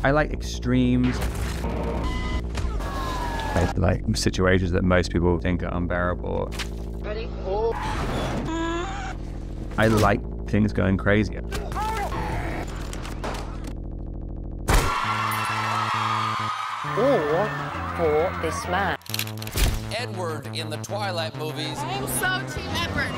I like extremes. I like situations that most people think are unbearable. Ready? I like things going crazy. Or for this man. Edward in the Twilight movies. I'm so Team Edward.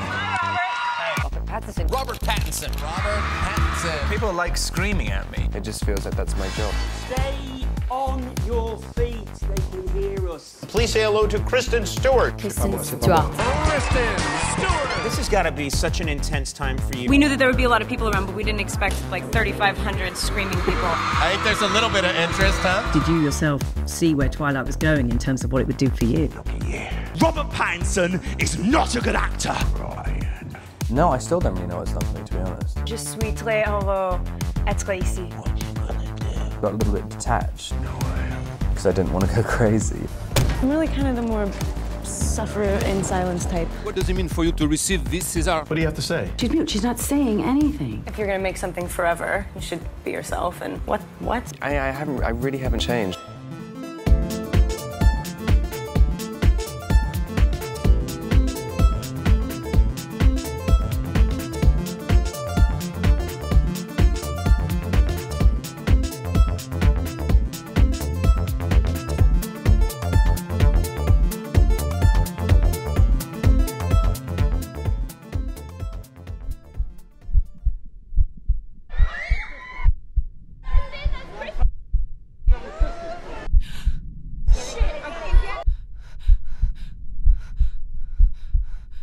Robert Pattinson. Robert Pattinson. Robert Pattinson. People like screaming at me. It just feels like that's my job. Stay on your feet. They can hear us. Please say hello to Kristen Stewart. Kristen Stewart. Kristen Stewart. This has got to be such an intense time for you. We knew that there would be a lot of people around, but we didn't expect like 3,500 screaming people. I think there's a little bit of interest, huh? Did you yourself see where Twilight was going in terms of what it would do for you? Yeah. Robert Pattinson is not a good actor. No, I still don't really know what's happening, to be honest. Je suis très heureux d'être ici. Got a little bit detached. Because I didn't want to go crazy. I'm really kind of the more suffer in silence type. What does it mean for you to receive this César? What do you have to say? She's mute, she's not saying anything. If you're gonna make something forever, you should be yourself. And what? I really haven't changed.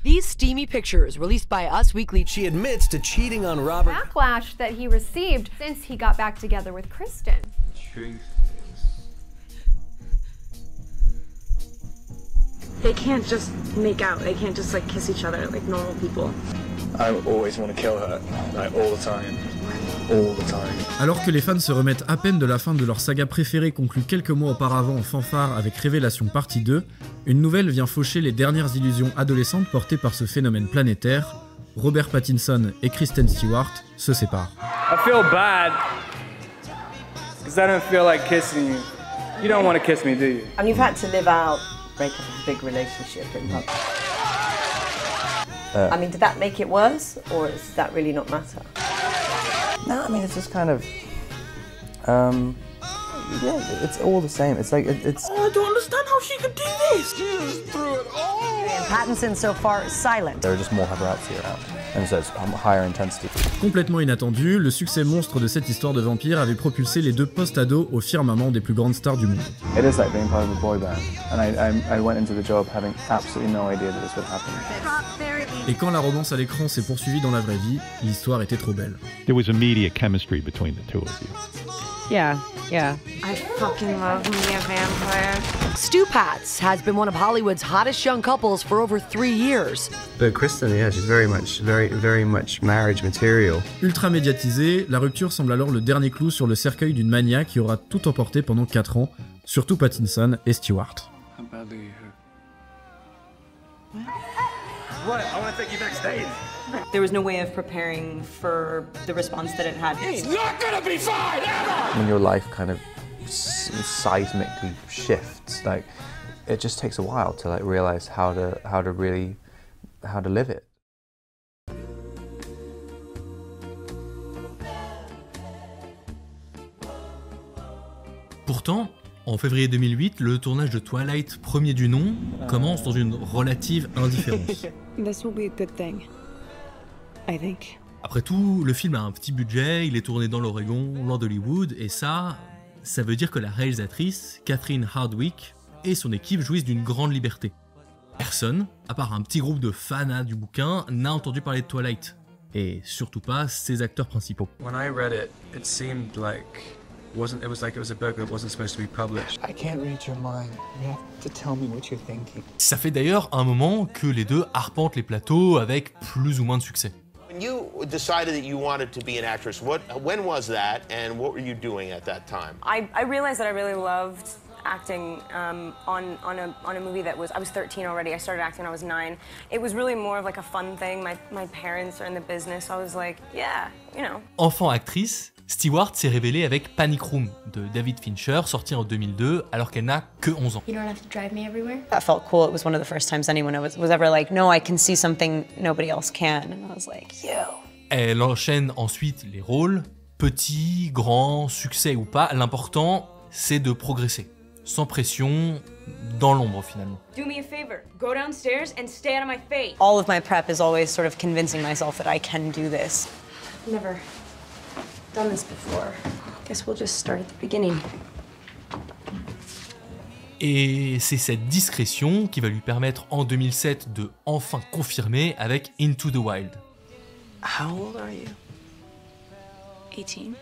These steamy pictures released by Us Weekly. She admits to cheating on Robert. Backlash that he received since he got back together with Kristen. Truth. They can't just make out. They can't just like kiss each other like normal people. I always want to kill her, like all the time. All the time. Alors que les fans se remettent à peine de la fin de leur saga préférée conclue quelques mois auparavant en fanfare avec Révélation partie 2, une nouvelle vient faucher les dernières illusions adolescentes portées par ce phénomène planétaire. Robert Pattinson et Kristen Stewart se séparent. I feel bad because I don't feel like kissing you. You don't want to kiss me, do you? And you've had to live out breakup of a big relationship in public. I mean, did that make it worse, or does that really not matter? No, I mean, it's just kind of, yeah, it's all the same. It's like, it's... I don't understand how she could do this. She just threw it all. And Pattinson so far is silent. There are just more paparazzi around, and so it's higher intensity. Complètement inattendu, le succès monstre de cette histoire de vampire avait propulsé les deux post-ados au firmament des plus grandes stars du monde. It is like being part of a boy band, and I went into the job having absolutely no idea that this would happen. Et quand la romance à l'écran s'est poursuivie dans la vraie vie, l'histoire était trop belle. There was immediate chemistry between the two of you. Yeah. I fucking love me a vampire. Stu Pats has been one of Hollywood's hottest young couples for over 3 years. But Kristen, yeah, she's very much marriage material. Ultra médiatisée, la rupture semble alors le dernier clou sur le cercueil d'une mania qui aura tout emporté pendant 4 ans, surtout Pattinson et Stewart. What? I want to take you backstage. There was no way of preparing for the response that it had. He's not gonna be fine ever! When your life kind of seismically shifts, like, it just takes a while to like realize how to live it. Pourtant, en février 2008, le tournage de Twilight, premier du nom, commence dans une relative indifférence. This will be a good thing, I think. Après tout, le film a un petit budget, il est tourné dans l'Oregon, loin d'Hollywood, et ça veut dire que la réalisatrice, Catherine Hardwicke, et son équipe jouissent d'une grande liberté. Personne, à part un petit groupe de fans du bouquin, n'a entendu parler de Twilight. Et surtout pas ses acteurs principaux. When I read it, it seemed like it was a book that wasn't supposed to be published. I can't read your mind. You have to tell me what you're thinking. Ça fait d'ailleurs un moment que les deux arpentent les plateaux avec plus ou moins de succès. When you decided that you wanted to be an actress, when was that, and what were you doing at that time? I realized that I really loved acting on a movie that I was 13 already. I started acting when I was 9. It was really more of like a fun thing. My parents are in the business, so I was like, yeah, you know. Enfant actrice, Stewart s'est révélée avec Panic Room de David Fincher, sorti en 2002 alors qu'elle n'a que 11 ans. You don't have to drive me everywhere? That felt cool. It was one of the first times anyone was ever like, no, I can see something nobody else can. And I was like, yo. Elle enchaîne ensuite les rôles, petits, grands, succès ou pas. L'important, c'est de progresser, sans pression, dans l'ombre finalement. Do me a favor. Go downstairs and stay out of my face. All of my prep is always sort of convincing myself that I can do this. Never done this before. Guess we'll just start at the beginning. Et c'est cette discrétion qui va lui permettre en 2007 de enfin confirmer avec Into the Wild. How old are you? 18.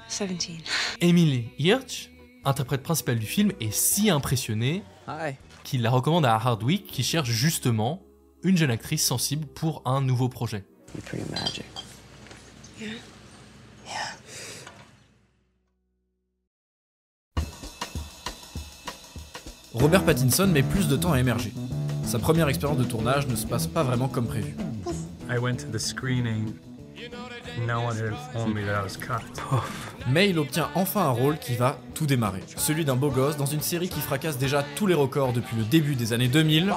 17. Emily Hirsch, interprète principale du film, est si impressionnée qu'il la recommande à Hardwick qui cherche justement une jeune actrice sensible pour un nouveau projet. You're pretty magic. Yeah. Robert Pattinson met plus de temps à émerger. Sa première expérience de tournage ne se passe pas vraiment comme prévu. I went to the screening. No one had informed me that I was cut. Mais il obtient enfin un rôle qui va tout démarrer. Celui d'un beau gosse dans une série qui fracasse déjà tous les records depuis le début des années 2000.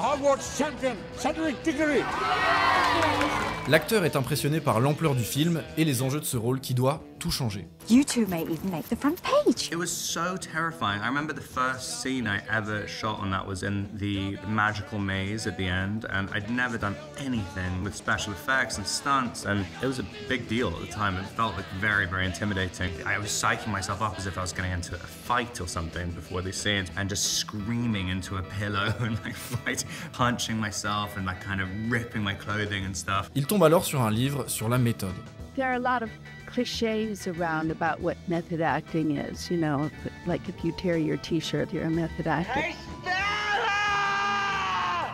L'acteur est impressionné par l'ampleur du film et les enjeux de ce rôle qui doit tout changer. You two may even make the front page. It was so terrifying. I remember the first scene I ever shot on that was in the magical maze at the end, and I'd never done anything with special effects and stunts, and it was a big deal at the time. It felt like very, very intimidating. I was psyching myself up as if I was getting into a fight or something before these scenes, and just screaming into a pillow and like punching myself and like kind of ripping my clothing and stuff. Il tombe alors sur un livre sur la méthode. There are a lot of cliches around about what method acting is, you know, like if you tear your t-shirt, you're a method actor.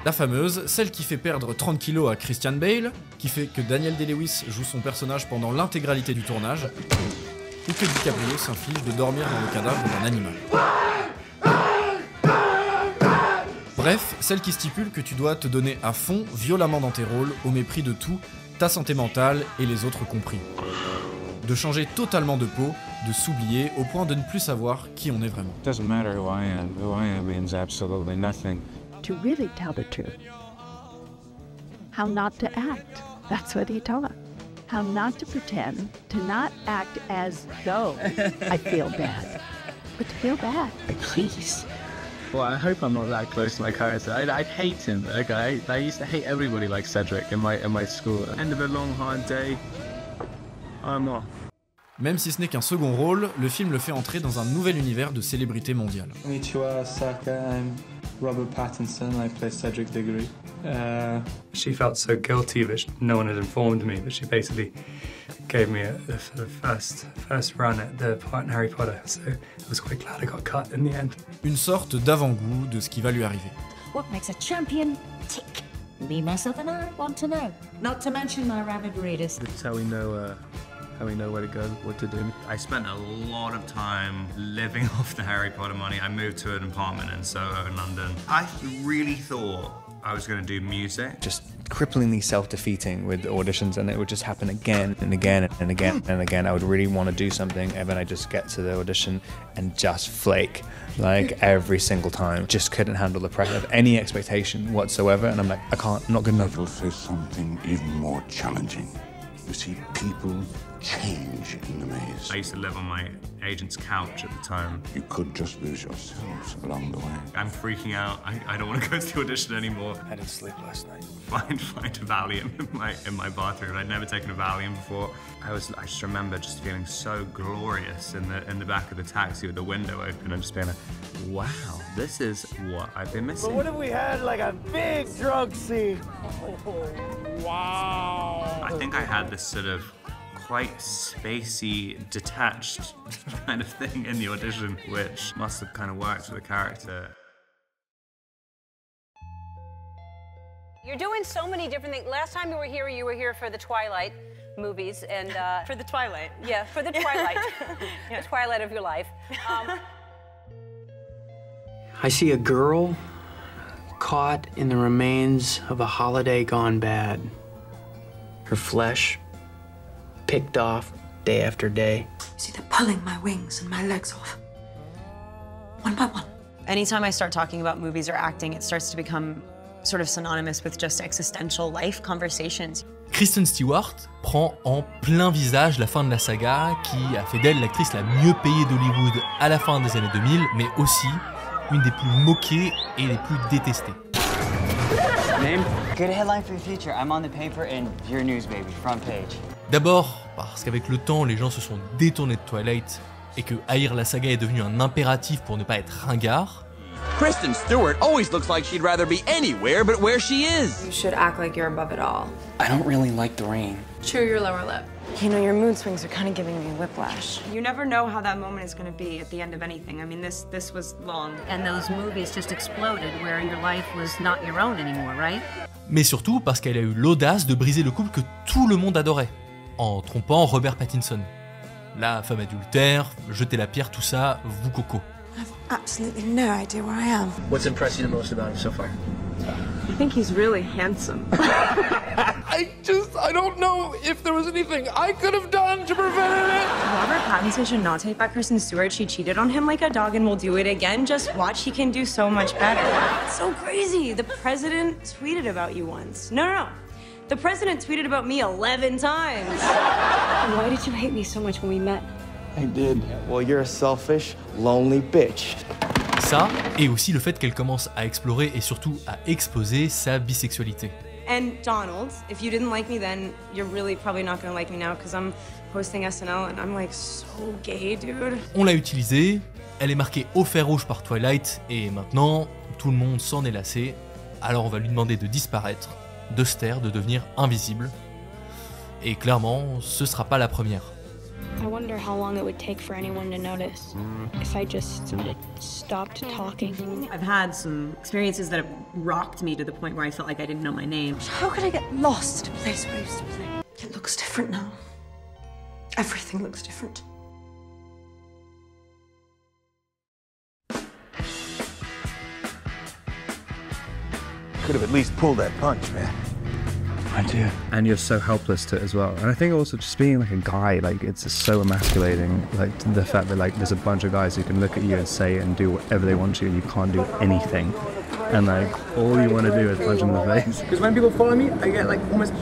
La fameuse, celle qui fait perdre 30 kilos à Christian Bale, qui fait que Daniel Day-Lewis joue son personnage pendant l'intégralité du tournage, ou que DiCaprio s'inflige de dormir dans le cadavre d'un animal. Bref, celle qui stipule que tu dois te donner à fond, violemment dans tes rôles, au mépris de tout, ta santé mentale et les autres compris. De changer totalement de peau, de s'oublier au point de ne plus savoir qui on est vraiment. Doesn't matter who I am. Who I am means absolutely nothing. To really tell the truth. How not to act. That's what he taught. How not to pretend, to not act as though I feel bad. But to feel bad, please. Well, I hope I'm not that close to my character. I'd hate him. Okay, I used to hate everybody like Cedric in my school. End of a long hard day. I'm off. Même si ce n'est qu'un second rôle, le film le fait entrer dans un nouvel univers de célébrité mondiale. Konnichiwa, Saka, I'm Robert Pattinson. I play Cedric Diggory. She felt so guilty that no one had informed me, but she basically gave me the first run at the part in Harry Potter, so I was quite glad I got cut in the end. Une sorte d'avant-goût de ce qui va lui arriver. What makes a champion tick? Me, myself, and I want to know. Not to mention my rabid readers. That's how we know where to go, what to do. I spent a lot of time living off the Harry Potter money. I moved to an apartment in Soho in London. I really thought I was going to do music. Just cripplingly self-defeating with auditions, and it would just happen again and again and again and again. I would really want to do something, and then I just get to the audition and just flake, like every single time. Just couldn't handle the pressure of any expectation whatsoever, and I'm like, I can't, I'm not good enough. I will say something even more challenging. You see, people change in the maze. I used to live on my agent's couch at the time. You could just lose yourselves along the way. I'm freaking out. I don't want to go to the audition anymore. I didn't sleep last night. Find a Valium in my bathroom. I'd never taken a Valium before. I just remember just feeling so glorious in the back of the taxi with the window open and just being like, wow, this is what I've been missing. But what if we had like a big drug scene? Oh, wow. I think I had this sort of quite spacey, detached kind of thing in the audition, which must have kind of worked for the character. You're doing so many different things. Last time you were here for the Twilight movies and for the Twilight. Yeah, for the Twilight, Yeah. the Twilight of your life. I see a girl caught in the remains of a holiday gone bad. Her flesh picked off day after day. See, they're pulling my wings and my legs off. One by one. Anytime I start talking about movies or acting, it starts to become sort of synonymous with just existential life conversations. Kristen Stewart prend en plein visage la fin de la saga qui a fait d'elle l'actrice la mieux payée d'Hollywood à la fin des années 2000, mais aussi une des plus moquées et les plus détestées. Name? Good headline for the future. I'm on the paper and your news, baby. Front page. D'abord parce qu'avec le temps, les gens se sont détournés de Twilight et que haïr la saga est devenu un impératif pour ne pas être ringard. Kristen Stewart always looks like she'd rather be anywhere but where she is. You should act like you're above it all. I don't really like the rain. Chew your lower lip. You know, your mood swings are kind of giving me whiplash. You never know how that moment is going to be at the end of anything. I mean, this was long. And those movies just exploded where your life was not your own anymore, right? Mais surtout parce qu'elle a eu l'audace de briser le couple que tout le monde adorait, en trompant Robert Pattinson. La femme adultère, jeter la pierre, tout ça, vous coco. Absolutely no idea where I am. What's impressed you the most about him so far? I think he's really handsome. I don't know if there was anything I could have done to prevent it. Robert Pattinson should not take back Kristen Stewart. She cheated on him like a dog and will do it again. Just watch, he can do so much better. It's so crazy. The president tweeted about you once. No. The president tweeted about me 11 times. Why did you hate me so much when we met? I did. Well, you're a selfish, lonely bitch. Ça, et aussi le fait qu'elle commence à explorer et surtout à exposer sa bisexualité. And Donald, if you didn't like me then, you're really probably not gonna like me now because I'm hosting SNL and I'm like so gay, dude. On l'a utilisée, elle est marquée au fer rouge par Twilight et maintenant tout le monde s'en est lassé. Alors on va lui demander de disparaître, de se taire, de devenir invisible. Et clairement, ce sera pas la première. I wonder how long it would take for anyone to notice if I just stopped talking. I've had some experiences that have rocked me to the point where I felt like I didn't know my name. How could I get lost in a place where I used to play? It looks different now. Everything looks different. Could have at least pulled that punch, man. I did. And you're so helpless to it as well. And I think also just being like a guy, like it's just so emasculating. Like the fact that like there's a bunch of guys who can look at you and say and do whatever they want to, and you can't do anything. And like all you want to do is punch them in the face. Because when people follow me, I get like almost.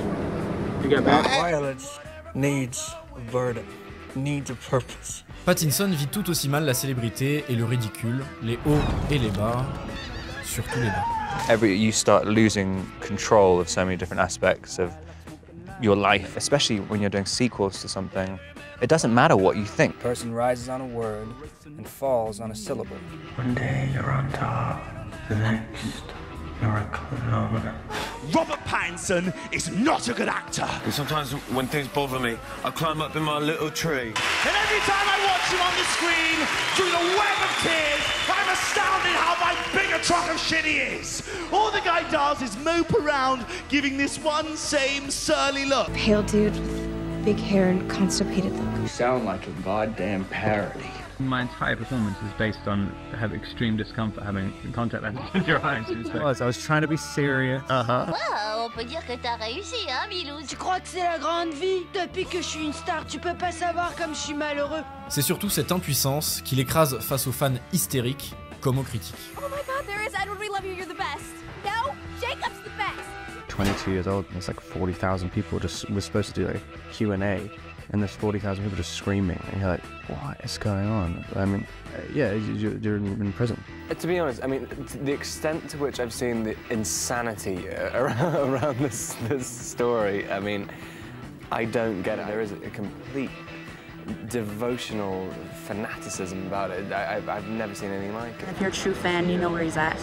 You get bad. Violence needs a burden, needs a purpose. Pattinson vit tout aussi mal la célébrité et le ridicule, les hauts et les bas, surtout les bas. You start losing control of so many different aspects of your life, especially when you're doing sequels to something. It doesn't matter what you think. A person rises on a word and falls on a syllable. One day you're on top, the next you're a clown. Robert Pattinson is not a good actor. And sometimes when things bother me, I climb up in my little tree. And every time I watch him on the screen, through the web of tears, I'm astounded how big a truck of shit he is. All the guy does is mope around, giving this one same surly look. Pale dude with big hair and constipated look. You sound like a goddamn parody. My entire performance is based on having extreme discomfort having contact lenses in your eyes. I was trying to be serious. Wow, on peut dire que t'as réussi, hein, Milou? Tu crois que c'est la grande vie? Depuis que je suis une star, tu peux pas savoir comme je suis malheureux. C'est surtout cette impuissance qui l'écrase face aux fans hystériques comme aux critiques. Oh my god, there is Edward, we love you, you're the best. No, Jacob's the best. 22 years old, and it's like 40,000 people just we're supposed to do like Q&A, and there's 40,000 people just screaming, and you're like, what is going on? I mean, yeah, you're in prison. To be honest, I mean, the extent to which I've seen the insanity around this story, I mean, I don't get it. There is a complete devotional fanaticism about it. I've never seen anything like it. If you're a true fan, you know where he's at.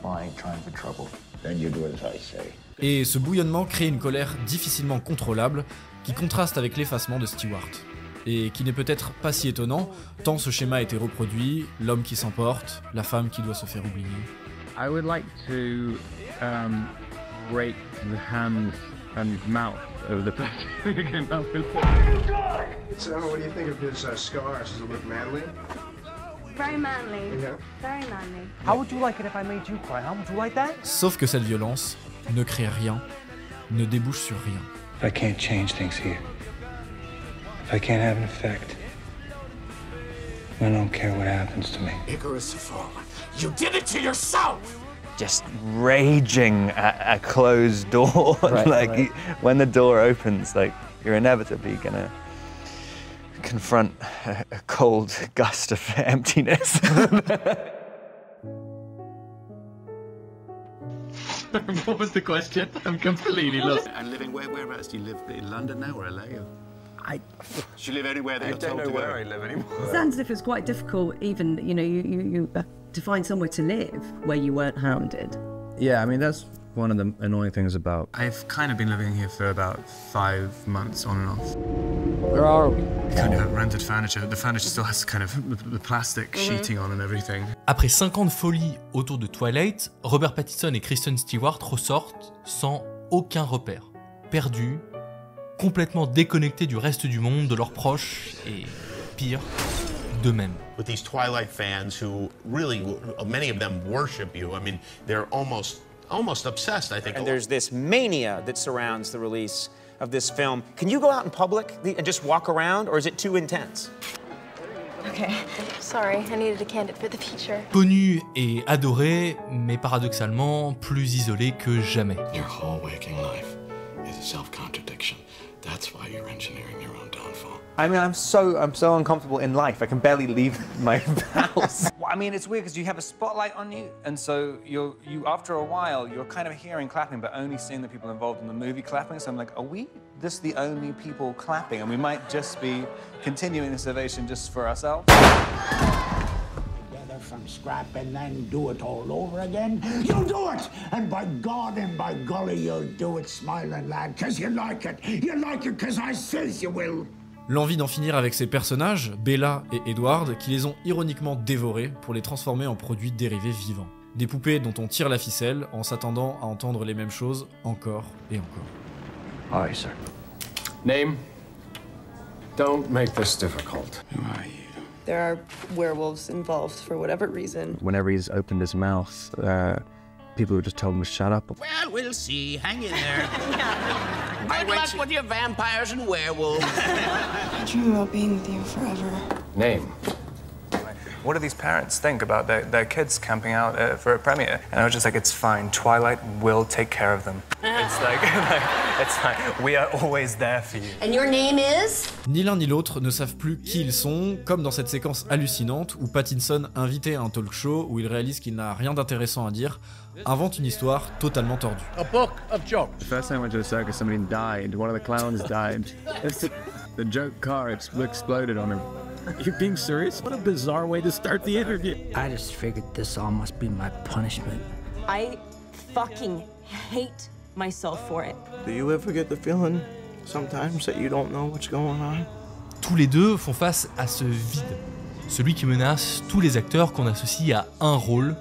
Well, I ain't trying for trouble. Then you do as I say. Et ce bouillonnement crée une colère difficilement contrôlable qui contraste avec l'effacement de Stewart. Et qui n'est peut-être pas si étonnant, tant ce schéma a été reproduit, l'homme qui s'emporte, la femme qui doit se faire oublier. I would like to break the hands and mouth of the person who came out with So, what do you think of his scars? Does it look manly? Very manly. Yeah. Very manly. How would you like it if I made you cry? How would you like that? Sauf que cette violence ne crée rien, ne débouche sur rien. If I can't change things here, if I can't have an effect, I don't care what happens to me. Icarus has fallen. You did it to yourself! Just raging at a closed door. Right. When the door opens, like, you're inevitably gonna confront a cold gust of emptiness. What was the question? I'm completely lost. And living whereabouts do you live? In London now or LA? Do you live anywhere that you're told to go? I don't know where I live anymore. Sounds as if it's quite difficult, even, you know, you to find somewhere to live where you weren't hounded. Yeah, I mean, that's one of the annoying things about... I've kind of been living here for about 5 months on and off. Where are we? Kind of rented furniture. The furniture still has kind of the plastic sheeting on and everything. Après 5 ans de folie autour de Twilight, Robert Pattinson et Kristen Stewart ressortent sans aucun repère. Perdus, complètement déconnectés du reste du monde, de leurs proches et, pire, d'eux-mêmes. With these Twilight fans who really, many of them worship you. I mean, they're almost obsessed, I think. And there's this mania that surrounds the release of this film. Can you go out in public and just walk around, or is it too intense? Okay. Sorry, I needed a candid for the feature. Connu et adoré, mais paradoxalement plus isolé que jamais. Your whole waking life is a self-contradiction. That's why you're engineering your own downfall. I mean, I'm so uncomfortable in life. I can barely leave my house. I mean, it's weird because you have a spotlight on you, and so you after a while you're kind of hearing clapping, but only seeing the people involved in the movie clapping. So I'm like, are we just the only people clapping, and we might just be continuing this ovation just for ourselves? Together from scrap and then do it all over again. You'll do it, and by God and by golly, you'll do it, smiling lad, 'cause you like it. You like it 'cause I says you will. L'envie d'en finir avec ces personnages, Bella et Edward, qui les ont ironiquement dévorés pour les transformer en produits dérivés vivants. Des poupées dont on tire la ficelle en s'attendant à entendre les mêmes choses encore et encore. Aye, sir. Name? Don't make this difficult. Who are you? There are werewolves involved for whatever reason. Whenever he's opened his mouth, people would just tell him to shut up. Well, we'll see. Hang in there. Good luck with your vampires and werewolves. I dream about being with you forever. Name? What do these parents think about their kids camping out for a premiere? And I was just like, it's fine. Twilight will take care of them. It's like, we are always there for you. And your name is? Ni l'un ni l'autre ne savent plus qui ils sont, comme dans cette séquence hallucinante où Pattinson, invité à un talk show où il réalise qu'il n'a rien d'intéressant à dire, invente une histoire totalement tordue. A book of jokes. The first time I went to a circus, somebody died. One of the clowns died. The joke car exploded on him. You're being serious? What a bizarre way to start the interview. I just figured this all must be my punishment. I fucking hate myself for it. Do you ever get the feeling sometimes that you don't know what's going on? Tous les deux font face à ce vide, celui qui menace tous les acteurs qu'on associe à un rôle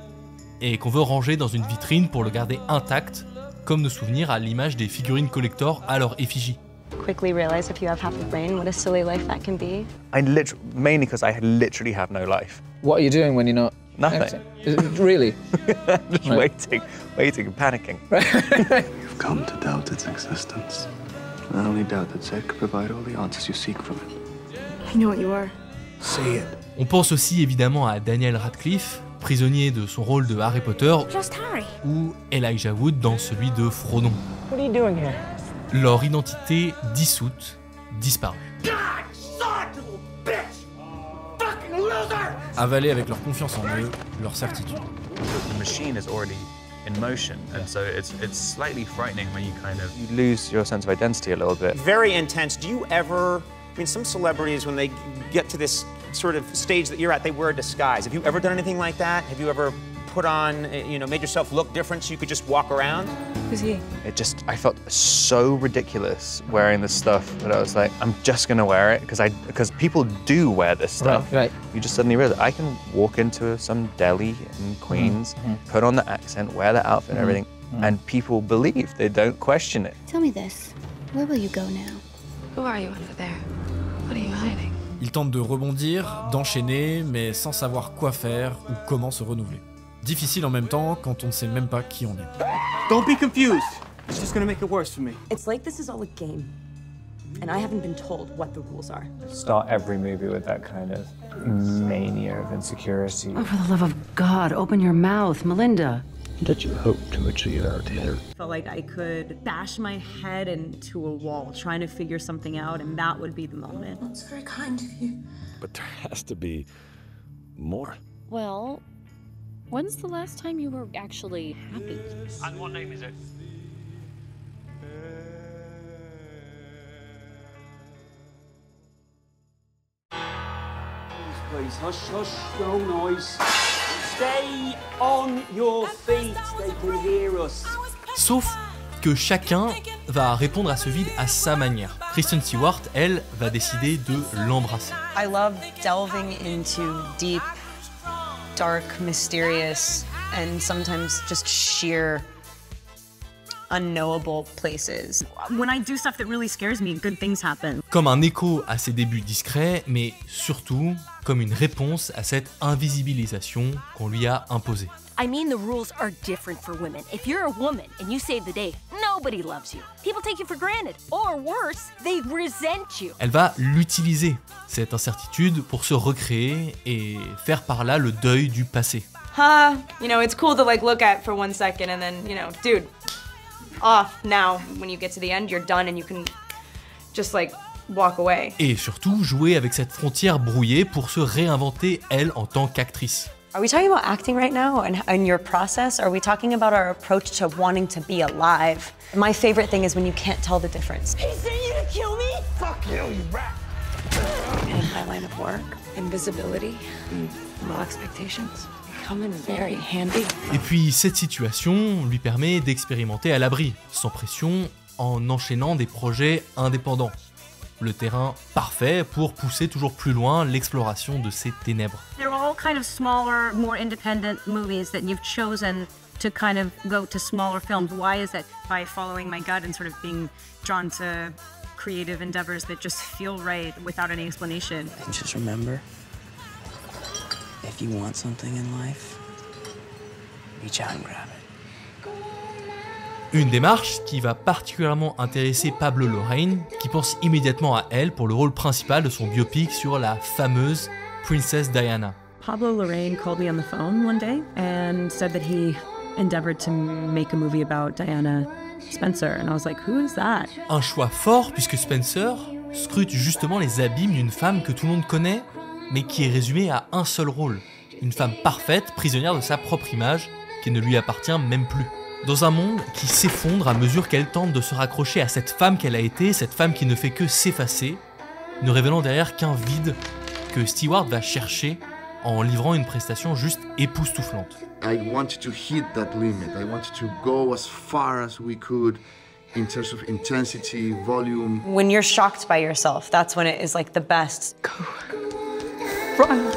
et qu'on veut ranger dans une vitrine pour le garder intact, comme nos souvenirs à l'image des figurines collector à leur effigie. Quickly realize if you have half a brain, what a silly life that can be. Mainly because I literally have no life. What are you doing when you're not? Nothing. Really? Just waiting and panicking. You've come to doubt its existence. I only doubt that Cette could provide all the answers you seek from it. I know what you are. Say it. On pense aussi évidemment à Daniel Radcliffe, prisonnier de son rôle de Harry Potter, Just Harry. ou Elijah Wood dans celui de Frodon. What are you doing here? Leur identité dissoute, disparue. Avalés avec leur confiance en eux, leur certitude. The machine is already in motion, and so it's slightly frightening when you You lose your sense of identity a little bit. Very intense. Do you ever, I mean, some celebrities, when they get to this sort of stage that you're at, they wear a disguise. Have you ever done anything like that? Have you ever put on, made yourself look different so you could just walk around? Who's he? I felt so ridiculous wearing this stuff that I was like, I'm just gonna wear it because people do wear this stuff. Right. You just suddenly realize I can walk into some deli in Queens, put on the accent, wear that outfit and everything, And people believe, they don't question it. Tell me this. Where will you go now? Who are you under there? What are you hiding? Il tente de rebondir, d'enchaîner, mais sans savoir quoi faire ou comment se renouveler. Difficile en même temps quand on ne sait même pas qui on est. Don't be confused. It's just gonna make it worse for me. It's like this is all a game, and I haven't been told what the rules are. Start every movie with that kind of mania of insecurity. Oh, for the love of God, open your mouth, Melinda. Did you hope to achieve out here? Felt like I could bash my head into a wall trying to figure something out, and that would be the moment. That's very kind of you. But there has to be more. Well, when's the last time you were actually happy? And what name is it? Please, hush, hush, no noise. Stay on your feet, they can hear us. Sauf que chacun va répondre à ce vide à sa manière. Kristen Stewart, elle, va décider de l'embrasser. I love delving into deep, dark, mysterious, and sometimes just sheer unknowable places. When I do stuff that really scares me, good things happen. Comme un écho à ses débuts discrets, mais surtout comme une réponse à cette invisibilisation qu'on lui a imposée. I mean, the rules are different for women. If you're a woman and you save the day, nobody loves you. People take you for granted. Or worse, they resent you. Elle va l'utiliser, cette incertitude, pour se recréer et faire par là le deuil du passé. You know, it's cool to like look at for 1 second and then, you know, dude, off now. When you get to the end, you're done and you can just like walk away. Et surtout jouer avec cette frontière brouillée pour se réinventer elle en tant qu'actrice. Are we talking about acting right now and your process? Are we talking about our approach to wanting to be alive? My favorite thing is when you can't tell the difference. He sent you to kill me? Fuck you, you rat! In my line of work, invisibility and low expectations come in very handy. Et puis cette situation lui permet d'expérimenter à l'abri, sans pression, en enchaînant des projets indépendants. Le terrain parfait pour pousser toujours plus loin l'exploration de ces ténèbres. They're all kind of smaller, more independent movies that you've chosen to kind of go to smaller films. Why is that? By following my gut and sort of being drawn to creative endeavors that just feel right without any explanation. And just remember, if you want something in life, reach out and grab it. Une démarche qui va particulièrement intéresser Pablo Larraín, qui pense immédiatement à elle pour le rôle principal de son biopic sur la fameuse Princess Diana. Pablo Larraín called me on the phone one day and said that he endeavored to make a movie about Diana Spencer, and I was like, who is that? Un choix fort puisque Spencer scrute justement les abîmes d'une femme que tout le monde connaît, mais qui est résumée à un seul rôle. Une femme parfaite, prisonnière de sa propre image, qui ne lui appartient même plus. Dans un monde qui s'effondre à mesure qu'elle tente de se raccrocher à cette femme qu'elle a été, cette femme qui ne fait que s'effacer, ne révélant derrière qu'un vide que Stewart va chercher en livrant une prestation juste époustouflante. I wanted to hit that limit. I wanted to go as far as we could in terms of intensity, volume. When you're shocked by yourself, that's when it is like the best. Go. Run.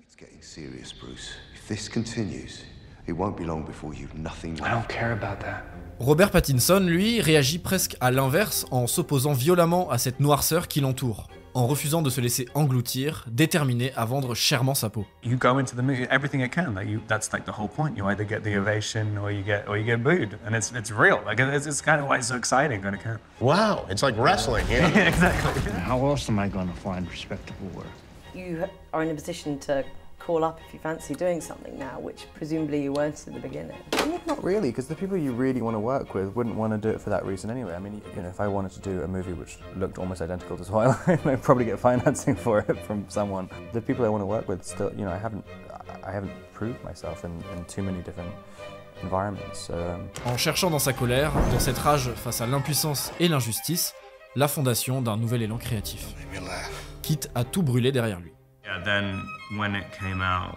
It's getting serious, Bruce. If this continues, it won't be long before you've nothing left. I don't care about that. Robert Pattinson, lui, réagit presque à l'inverse en s'opposant violemment à cette noirceur qui l'entoure, en refusant de se laisser engloutir, déterminé à vendre chèrement sa peau. You go into the movie, everything it can. That's like the whole point. You either get the ovation or you get booed, and it's real. Like it's kind of why it's so exciting when it can. Wow, it's like wrestling, yeah. Exactly. How else am I going to find respectable work? You are in a position to call up if you fancy doing something now, which presumably you weren't at the beginning. Not really, because the people you really want to work with wouldn't want to do it for that reason anyway. I mean, you know, if I wanted to do a movie which looked almost identical to Twilight, I'd probably get financing for it from someone. The people I want to work with still, you know, I haven't proved myself in too many different environments. So, En cherchant dans sa colère, dans cette rage face à l'impuissance et l'injustice, la fondation d'un nouvel élan créatif. Quitte à tout brûler derrière lui. Yeah, then when it came out,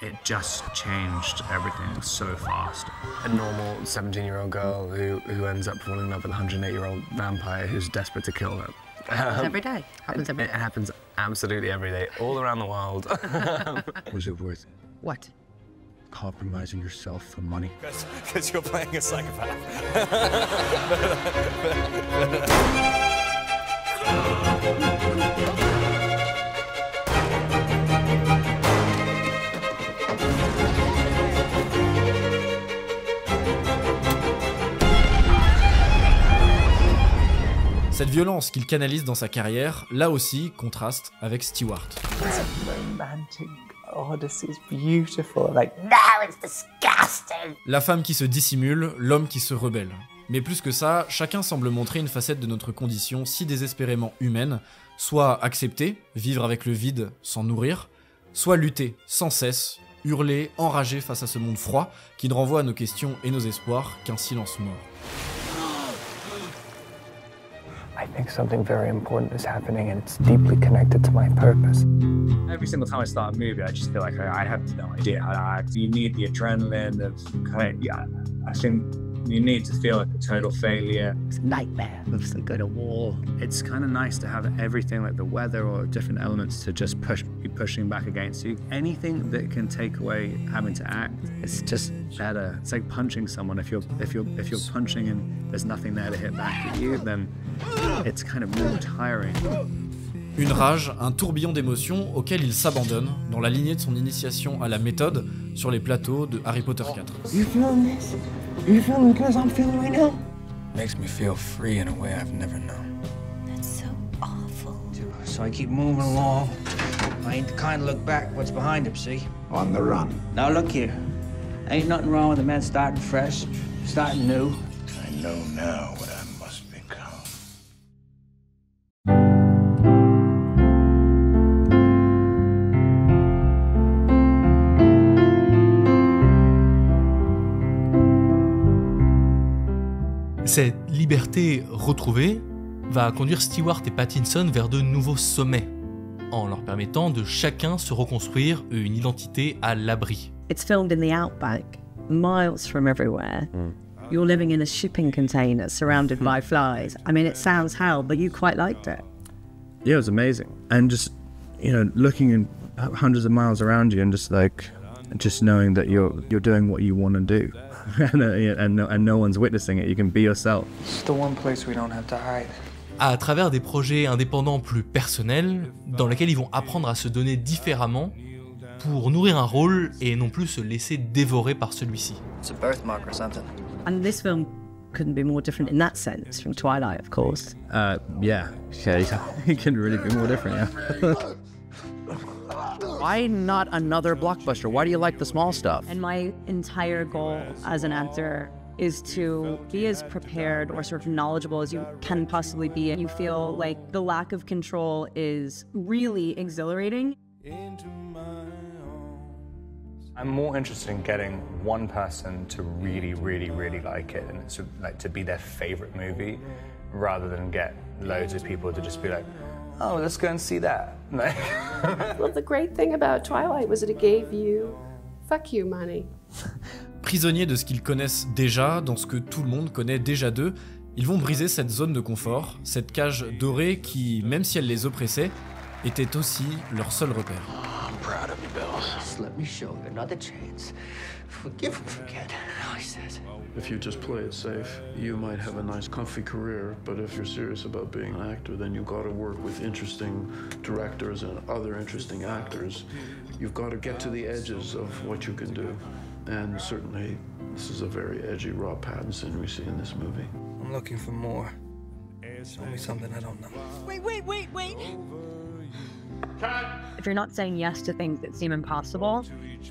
it just changed everything so fast. A normal 17-year-old girl who ends up falling in love with a 108-year-old vampire who's desperate to kill her. Every day. Happens every day. It happens absolutely every day, all around the world. Was it worth it? What? Compromising yourself for money? Because you're playing a psychopath. Cette violence qu'il canalise dans sa carrière, là aussi, contraste avec Stewart. Oh, this is beautiful. Like, no, it's disgusting. La femme qui se dissimule, l'homme qui se rebelle. Mais plus que ça, chacun semble montrer une facette de notre condition si désespérément humaine, soit accepter, vivre avec le vide sans nourrir, soit lutter sans cesse, hurler, enragé face à ce monde froid qui ne renvoie à nos questions et nos espoirs qu'un silence mort. I think something very important is happening and it's deeply connected to my purpose. Every single time I start a movie, I just feel like I have no idea. You need the adrenaline of, I think you need to feel like a total failure. It's a nightmare. Looks like a wall. It's kind of nice to have everything, like the weather or different elements, to just be pushing back against you. Anything that can take away having to act, it's just better. It's like punching someone. If you're punching and there's nothing there to hit back at you, then it's kind of more tiring. Une rage, un tourbillon d'émotions auquel il s'abandonne dans la lignée de son initiation à la méthode sur les plateaux de Harry Potter 4. You feeling this? You feeling because I'm feeling right now? Makes me feel free in a way I've never known. That's so awful. So I keep moving along. I ain't the kind to look back what's behind him, see? On the run. Now look here. Ain't nothing wrong with a man starting fresh, starting new. I know now what I must become. Cette liberté retrouvée va conduire Stewart et Pattinson vers de nouveaux sommets, en leur permettant de chacun se reconstruire une identité à l'abri. It's filmed in the outback, miles from everywhere. You're living in a shipping container surrounded by flies. I mean, it sounds hell, but you quite liked it. Yeah, it was amazing. And just, you know, looking in hundreds of miles around you and just knowing that you're doing what you want to do. and no one's witnessing it. You can be yourself. It's the one place we don't have to hide. À travers des projets indépendants plus personnels, dans lesquels ils vont apprendre à se donner différemment pour nourrir un rôle et non plus se laisser dévorer par celui-ci. It's a birthmark or something. And this film couldn't be more different in that sense from Twilight, of course. Yeah, it can really be more different, yeah. Why not another blockbuster? Why do you like the small stuff? And my entire goal as an actor is to be as prepared or sort of knowledgeable as you can possibly be. And you feel like the lack of control is really exhilarating. I'm more interested in getting one person to really, really, really like it and to be their favorite movie, rather than get loads of people to just be like, oh, let's go and see that. Well, the great thing about Twilight was that it gave you fuck you money. Prisonniers de ce qu'ils connaissent déjà, dans ce que tout le monde connaît déjà d'eux, ils vont briser cette zone de confort, cette cage dorée qui, même si elle les oppressait, était aussi leur seul repère. I'm proud of you, Bill. Just let me show you another chance. Forgive and forget, he says. If you just play it safe, you might have a nice, comfy career, but if you're serious about being an actor, then you've got to work with interesting directors and other interesting actors. You've got to get to the edges of what you can do. And certainly, this is a very edgy Robert Pattinson we see in this movie. I'm looking for more. Show me something I don't know. Wait. If you're not saying yes to things that seem impossible,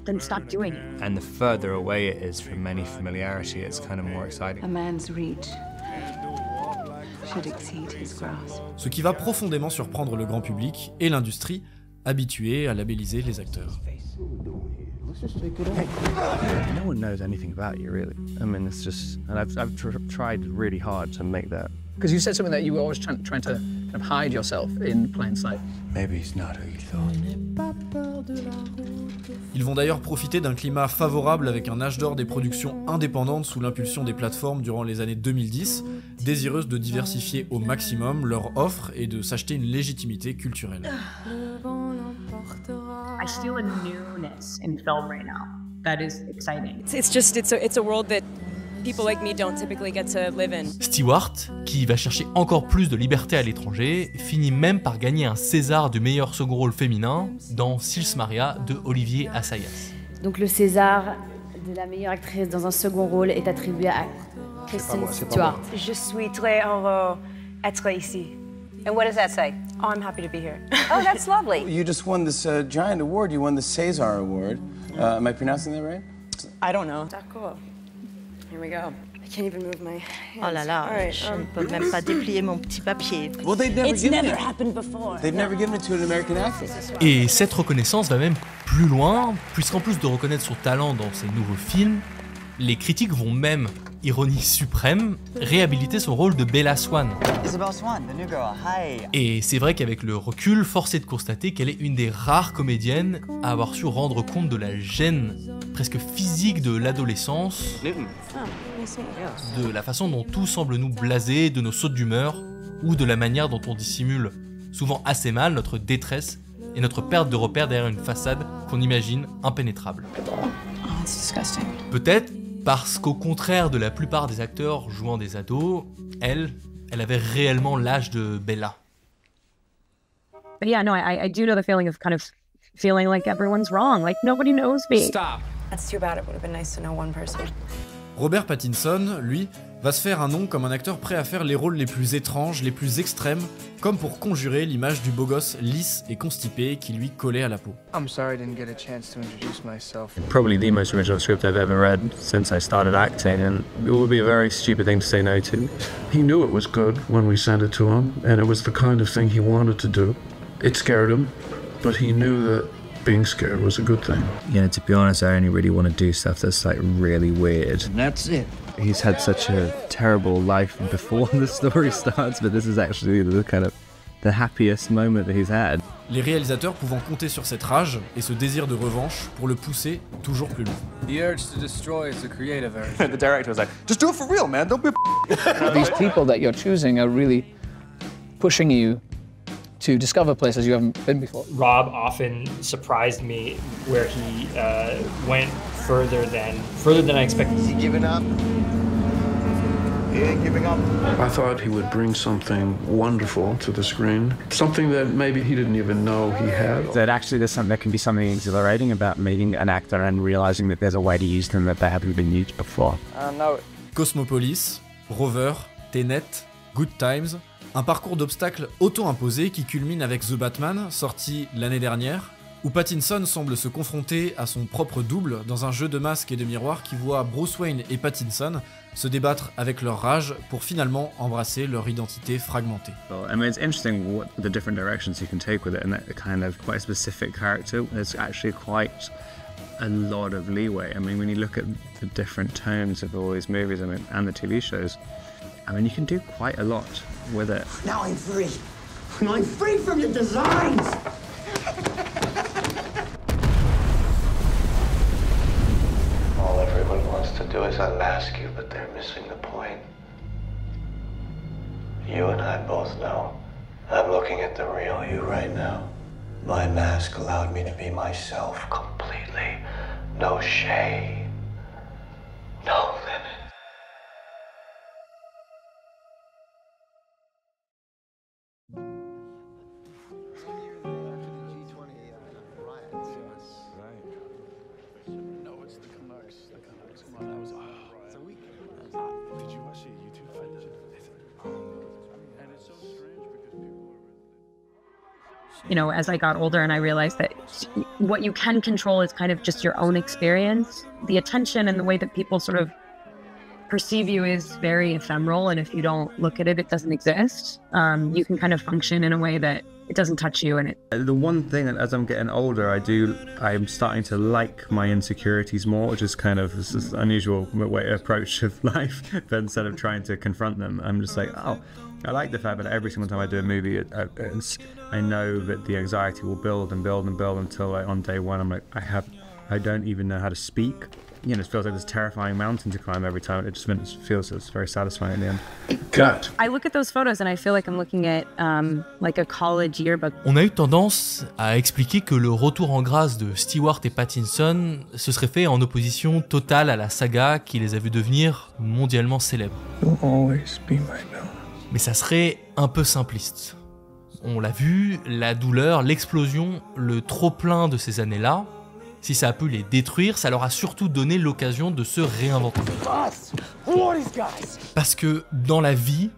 then stop doing it. And the further away it is from any familiarity, it's kind of more exciting. A man's reach should exceed his grasp. Ce qui va profondément surprendre le grand public et l'industrie, habituée à labelliser les acteurs. No one knows anything about you, really. I mean, it's just, and I've tried really hard to make that. Because you said something that you were always trying to kind of hide yourself in plain sight. Maybe he's not who you thought. Ils vont d'ailleurs profiter d'un climat favorable avec un âge d'or des productions indépendantes sous l'impulsion des plateformes durant les années 2010, désireuses de diversifier au maximum leur offre et de s'acheter une légitimité culturelle. I feel a newness in film right now that is exciting. It's a world that people like me don't typically get to live in. Stewart, qui va chercher encore plus de liberté à l'étranger, finit même par gagner un César du meilleur second rôle féminin dans Sils Maria de Olivier Assayas. Donc le César de la meilleure actrice dans un second rôle est attribué à Kristen Stewart. Je suis très heureux d'être ici. And what does that say? Oh, I'm happy to be here. Oh, that's lovely. You just won this giant award. You won the César Award. Am I pronouncing that right? I don't know. D'accord. Here we go. I can't even move my hands. Oh là là, right, je ne peux même pas déplier mon petit papier. Well, they've never It's given never it. happened before. They've never given it to an American actress. Et cette reconnaissance va même plus loin, puisqu'en plus de reconnaître son talent dans ses nouveaux films, les critiques vont même, ironie suprême, réhabiliter son rôle de Bella Swan. Isabel Swan, the new girl. Hi. Et c'est vrai qu'avec le recul, force est de constater qu'elle est une des rares comédiennes à avoir su rendre compte de la gêne presque physique de l'adolescence, de la façon dont tout semble nous blaser, de nos sautes d'humeur, ou de la manière dont on dissimule, souvent assez mal, notre détresse et notre perte de repère derrière une façade qu'on imagine impénétrable. Oh, it's disgusting. Peut-être parce qu'au contraire de la plupart des acteurs jouant des ados, elle avait réellement l'âge de Bella. But yeah, no, I do know the feeling of kind of feeling like everyone's wrong, like nobody knows me. Stop. That's too bad. It would have been nice to know one person. Robert Pattinson, lui, va se faire un nom comme un acteur prêt à faire les rôles les plus étranges, les plus extrêmes, comme pour conjurer l'image du beau gosse lisse et constipé qui lui collait à la peau. I'm sorry I didn't get a chance to introduce myself. Probably the most original script I've ever read since I started acting, and it would be a very stupid thing to say no to. He knew it was good when we sent it to him, and it was the kind of thing he wanted to do. It scared him, but he knew that being scared was a good thing. You know, to be honest, I only really want to do stuff that's like really weird. And that's it. He's had such a terrible life before the story starts, but this is actually the kind of the happiest moment that he's had. Les réalisateurs pouvant compter sur cette rage et ce désir de revanche pour le pousser toujours plus loin. The urge to destroy is a creative urge. The director was like, just do it for real, man. Don't be These people that you're choosing are really pushing you to discover places you haven't been before. Rob often surprised me where he went further than I expected. Is he giving up? He ain't giving up. I thought he would bring something wonderful to the screen, something that maybe he didn't even know he had. That actually there can be something exhilarating about meeting an actor and realizing that there's a way to use them that they haven't been used before. No. Cosmopolis, Rover, Tenet, Good Times, un parcours d'obstacles auto-imposés qui culmine avec The Batman, sorti l'année dernière, où Pattinson semble se confronter à son propre double dans un jeu de masques et de miroirs qui voit Bruce Wayne et Pattinson se débattre avec leur rage pour finalement embrasser leur identité fragmentée. I mean, it's interesting what the different directions you can take with it, and that kind of quite specific character. There's actually quite a lot of leeway. I mean, when you look at the different tones of all these movies, I mean, and the TV shows, I mean, you can do quite a lot with it. Now I'm free. Now I'm free from your designs. All everyone wants to do is unmask you, but they're missing the point. You and I both know. I'm looking at the real you right now. My mask allowed me to be myself completely. No shame. No limit. You know, as I got older and I realized that what you can control is kind of just your own experience. The attention and the way that people sort of perceive you is very ephemeral, and if you don't look at it, it doesn't exist. You can kind of function in a way that it doesn't touch you. And the one thing, as I'm getting older, I'm starting to like my insecurities more, which is kind of this unusual approach of life. But instead of trying to confront them, I'm just like, oh, I like the fact that every single time I do a movie, I know that the anxiety will build and build and build until like on day one, I'm like, I don't even know how to speak. You know, it feels like this terrifying mountain to climb every time. It just feels it's very satisfying in the end. Cut. I look at those photos and I feel like I'm looking at like a college yearbook. On a eu tendance à expliquer que le retour en grâce de Stewart et Pattinson se serait fait en opposition totale à la saga qui les a vus devenir mondialement célèbres. You'll always be my villain. Mais ça serait un peu simpliste. On l'a vu, la douleur, l'explosion, le trop-plein de ces années-là, si ça a pu les détruire, ça leur a surtout donné l'occasion de se réinventer. Parce que dans la vie,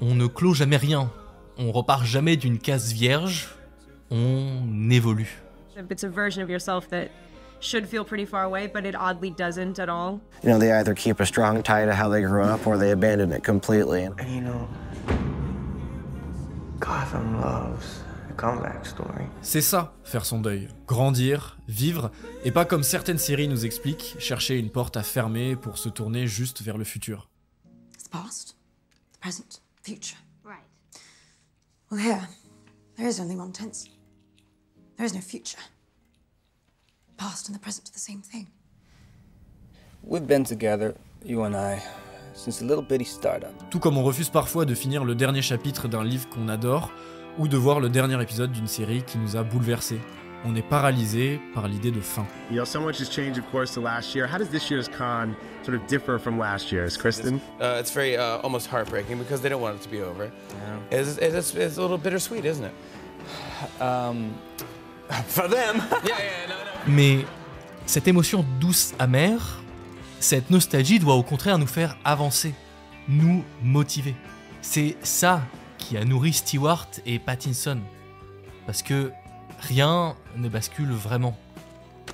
on ne clôt jamais rien. On repart jamais d'une case vierge, on évolue. It's a version of yourself that should feel pretty far away, but it oddly doesn't at all. You know, they either keep a strong tie to how they grew up or they abandon it completely. And you know, Gotham loves a comeback story. C'est ça, faire son deuil. Grandir, vivre, et pas comme certaines séries nous expliquent, chercher une porte à fermer pour se tourner juste vers le futur. The past, the present, the future. Right. Well, here, there is only one tense. There is no future. The past and the present are the same thing. We've been together, you and I, since a little bitty startup. Tout comme on refuse parfois de finir le dernier chapitre d'un livre qu'on adore, ou de voir le dernier épisode d'une série qui nous a bouleversés. On est paralysé par l'idée de fin. You know, so much has changed, of course, to last year. How does this year's con sort of differ from last year's, Kristen? It's very almost heartbreaking because they don't want it to be over. Yeah. It's a little bittersweet, isn't it? For them. No. Mais cette émotion douce amère, cette nostalgie doit au contraire nous faire avancer, nous motiver. C'est ça qui a nourri Stewart et Pattinson. Parce que rien ne bascule vraiment.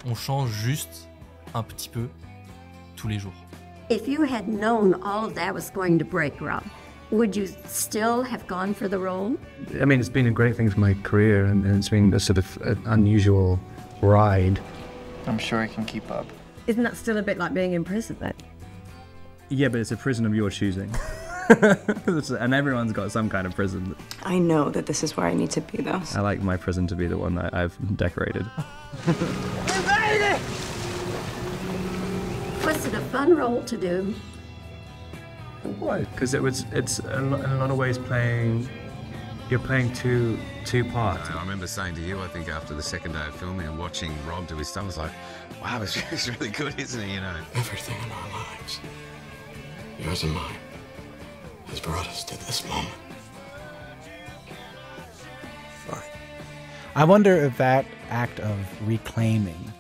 On change juste un petit peu tous les jours. If you had known all of that was going to break, Rob, would you still have gone for the role? I mean, it's been a great thing for my career, and it's been a sort of an unusual ride. I'm sure I can keep up. Isn't that still a bit like being in prison then? Yeah, but it's a prison of your choosing. And everyone's got some kind of prison. I know that this is where I need to be, though. I like my prison to be the one that I've decorated. Was it a fun role to do? Why? Because it's in a lot of ways you're playing two parts. I remember saying to you, I think after the second day of filming and watching Rob do his stuff, I was like, wow, he's really good, isn't he, you know? Everything in our lives, yours and mine, has brought us to this moment. I wonder if that act of reclaiming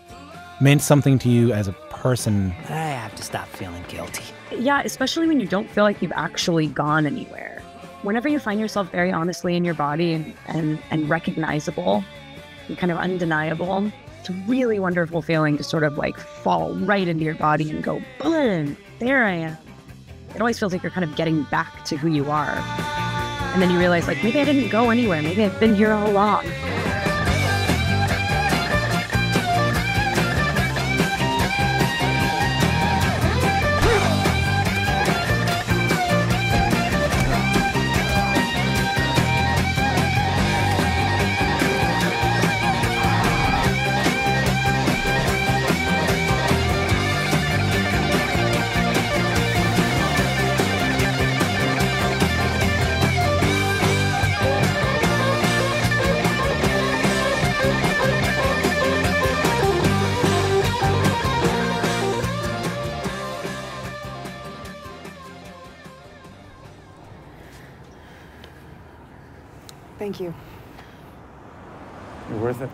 meant something to you as a person. I have to stop feeling guilty. Yeah, especially when you don't feel like you've actually gone anywhere. Whenever you find yourself very honestly in your body and recognizable and kind of undeniable, it's a really wonderful feeling to sort of like fall right into your body and go, boom, there I am. It always feels like you're kind of getting back to who you are. And then you realize, like, maybe I didn't go anywhere. Maybe I've been here all along. Thank you. You're worth it.